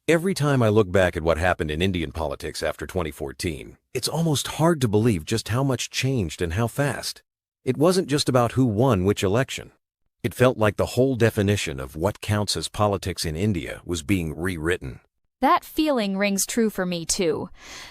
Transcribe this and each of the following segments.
Every time I look back at what happened in Indian politics after 2014, it's almost hard to believe just how much changed and how fast. It wasn't just about who won which election. It felt like the whole definition of what counts as politics in India was being rewritten. That feeling rings true for me too.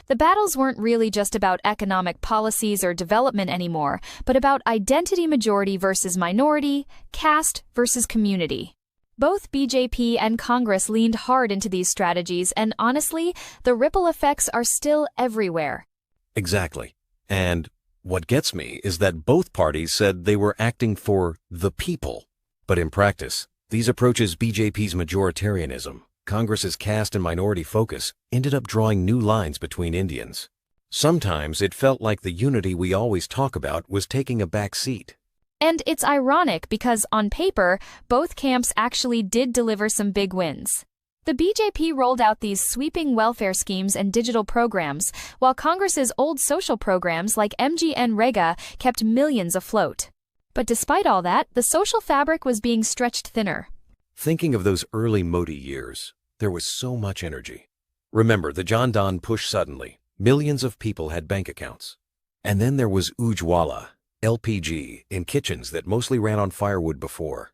The battles weren't really just about economic policies or development anymore, but about identity majority versus minority, caste versus community. Both BJP and Congress leaned hard into these strategies, and honestly, the ripple effects are still everywhere. Exactly. And what gets me is that both parties said they were acting for the people. But in practice, these approaches, BJP's majoritarianism, Congress's caste and minority focus, ended up drawing new lines between Indians. Sometimes it felt like the unity we always talk about was taking a back seat. And it's ironic because, on paper, both camps actually did deliver some big wins. The BJP rolled out these sweeping welfare schemes and digital programs, while Congress's old social programs like MGN-Rega kept millions afloat. But despite all that, the social fabric was being stretched thinner. Thinking of those early Modi years, there was so much energy. Remember the Jan Dhan push suddenly. Millions of people had bank accounts. And then there was Ujwala, LPG, in kitchens that mostly ran on firewood before.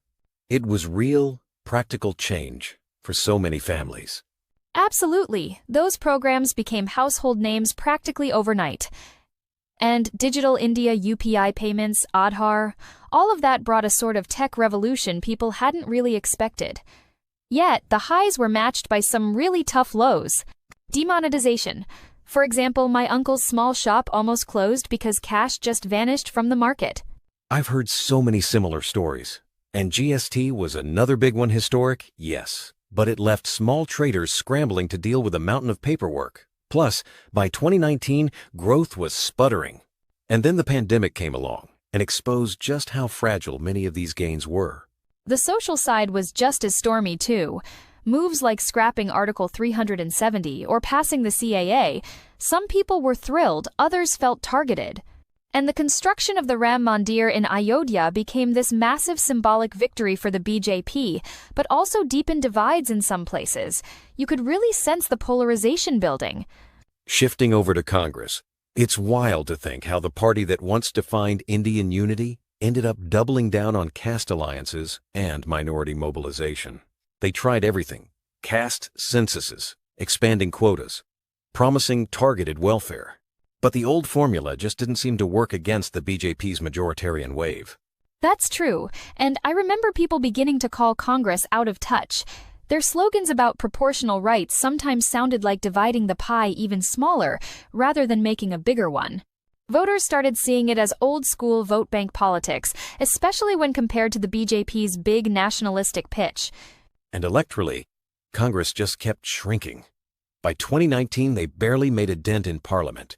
It was real, practical change for so many families. Absolutely. Those programs became household names practically overnight. And Digital India UPI payments, Aadhaar, all of that brought a sort of tech revolution people hadn't really expected. Yet, the highs were matched by some really tough lows. Demonetization. For example, my uncle's small shop almost closed because cash just vanished from the market. I've heard so many similar stories. And GST was another big one. Historic, yes. But it left small traders scrambling to deal with a mountain of paperwork. Plus, by 2019, growth was sputtering. And then the pandemic came along and exposed just how fragile many of these gains were. The social side was just as stormy too. Moves like scrapping Article 370 or passing the CAA, some people were thrilled, others felt targeted. And the construction of the Ram Mandir in Ayodhya became this massive symbolic victory for the BJP, but also deepened divides in some places. You could really sense the polarization building. Shifting over to Congress, it's wild to think how the party that once defined Indian unity ended up doubling down on caste alliances and minority mobilization. They tried everything: caste censuses, expanding quotas, promising targeted welfare. But the old formula just didn't seem to work against the BJP's majoritarian wave. That's true, and I remember people beginning to call Congress out of touch. Their slogans about proportional rights sometimes sounded like dividing the pie even smaller, rather than making a bigger one. Voters started seeing it as old-school vote bank politics, especially when compared to the BJP's big nationalistic pitch. And electorally, Congress just kept shrinking. By 2019, they barely made a dent in Parliament.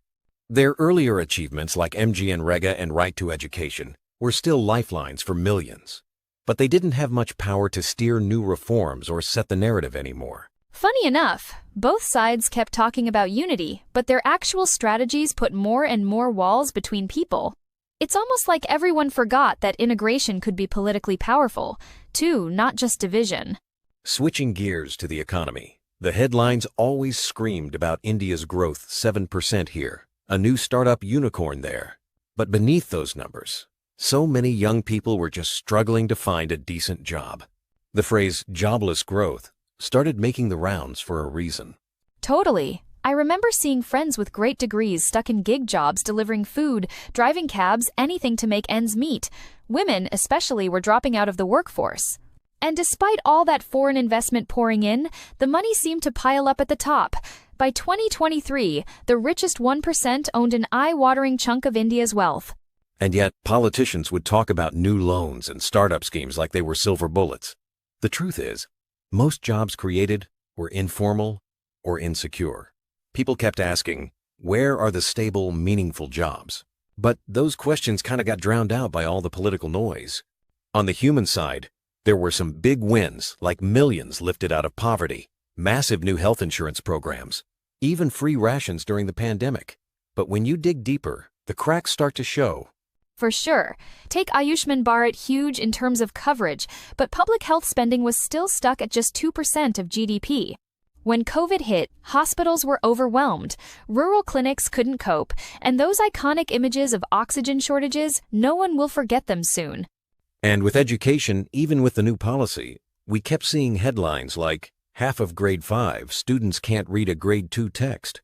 Their earlier achievements like MGN-Rega and Right to Education were still lifelines for millions. But they didn't have much power to steer new reforms or set the narrative anymore. Funny enough, both sides kept talking about unity, but their actual strategies put more and more walls between people. It's almost like everyone forgot that integration could be politically powerful, too, not just division. Switching gears to the economy, the headlines always screamed about India's growth: 7% here, a new startup unicorn there. But beneath those numbers, so many young people were just struggling to find a decent job. The phrase jobless growth started making the rounds for a reason. Totally. I remember seeing friends with great degrees stuck in gig jobs delivering food, driving cabs, anything to make ends meet. Women, especially, were dropping out of the workforce. And despite all that foreign investment pouring in, the money seemed to pile up at the top. By 2023, the richest 1% owned an eye-watering chunk of India's wealth. And yet, politicians would talk about new loans and startup schemes like they were silver bullets. The truth is, most jobs created were informal or insecure. People kept asking, where are the stable, meaningful jobs? But those questions kind of got drowned out by all the political noise. On the human side, there were some big wins, like millions lifted out of poverty, massive new health insurance programs, even free rations during the pandemic. But when you dig deeper, the cracks start to show. For sure. Take Ayushman Bharat, huge in terms of coverage, but public health spending was still stuck at just 2% of GDP. When COVID hit, hospitals were overwhelmed, rural clinics couldn't cope, and those iconic images of oxygen shortages, no one will forget them soon. And with education, even with the new policy, we kept seeing headlines like, half of grade 5 students can't read a grade 2 text.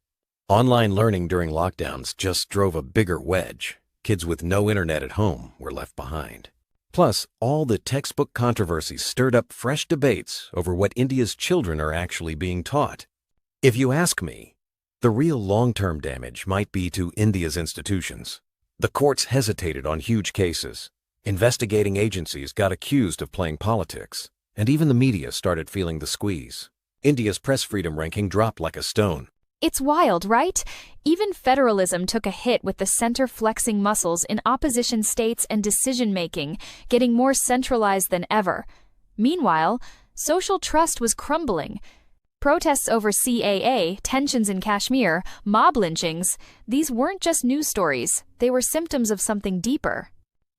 Online learning during lockdowns just drove a bigger wedge. Kids with no internet at home were left behind. Plus, all the textbook controversies stirred up fresh debates over what India's children are actually being taught. If you ask me, the real long-term damage might be to India's institutions. The courts hesitated on huge cases. Investigating agencies got accused of playing politics, and even the media started feeling the squeeze. India's press freedom ranking dropped like a stone. It's wild, right? Even federalism took a hit with the center flexing muscles in opposition states and decision-making, getting more centralized than ever. Meanwhile, social trust was crumbling. Protests over CAA, tensions in Kashmir, mob lynchings, these weren't just news stories, they were symptoms of something deeper.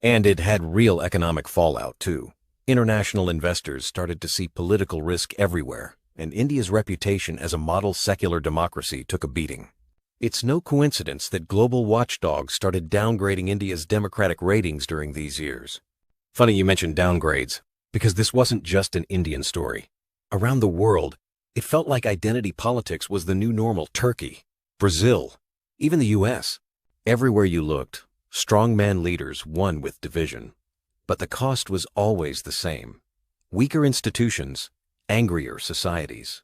And it had real economic fallout, too. International investors started to see political risk everywhere, and India's reputation as a model secular democracy took a beating. It's no coincidence that global watchdogs started downgrading India's democratic ratings during these years. Funny you mentioned downgrades, because this wasn't just an Indian story. Around the world, it felt like identity politics was the new normal. Turkey, Brazil, even the US. Everywhere you looked, strongman leaders won with division. But the cost was always the same. Weaker institutions, angrier societies.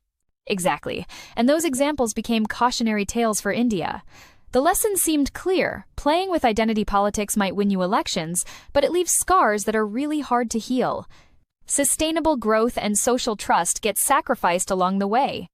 Exactly, and those examples became cautionary tales for India. The lesson seemed clear. Playing with identity politics might win you elections, but it leaves scars that are really hard to heal. Sustainable growth and social trust get sacrificed along the way.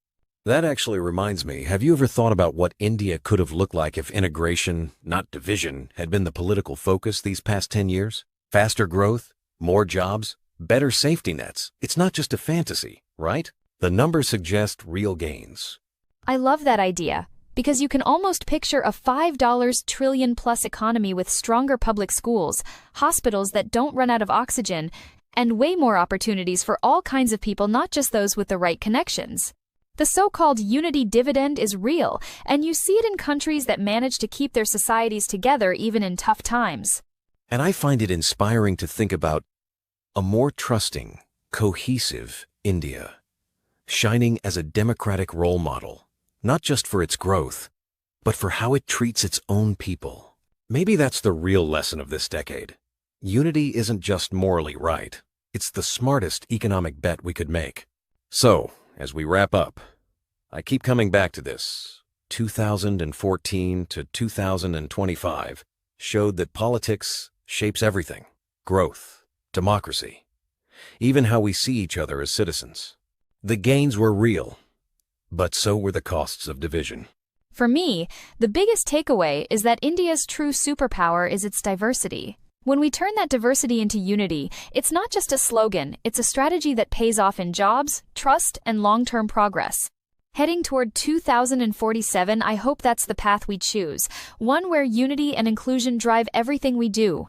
That actually reminds me, have you ever thought about what India could have looked like if integration, not division, had been the political focus these past 10 years? Faster growth, more jobs, better safety nets. It's not just a fantasy, right? The numbers suggest real gains. I love that idea, because you can almost picture a $5 trillion plus economy with stronger public schools, hospitals that don't run out of oxygen, and way more opportunities for all kinds of people, not just those with the right connections. The so-called unity dividend is real, and you see it in countries that manage to keep their societies together even in tough times. And I find it inspiring to think about a more trusting, cohesive India, shining as a democratic role model, not just for its growth, but for how it treats its own people. Maybe that's the real lesson of this decade. Unity isn't just morally right, it's the smartest economic bet we could make. So, as we wrap up, I keep coming back to this. 2014 to 2025 showed that politics shapes everything. Growth, democracy, even how we see each other as citizens. The gains were real, but so were the costs of division. For me, the biggest takeaway is that India's true superpower is its diversity. When we turn that diversity into unity, it's not just a slogan, it's a strategy that pays off in jobs, trust, and long-term progress. Heading toward 2047, I hope that's the path we choose, one where unity and inclusion drive everything we do.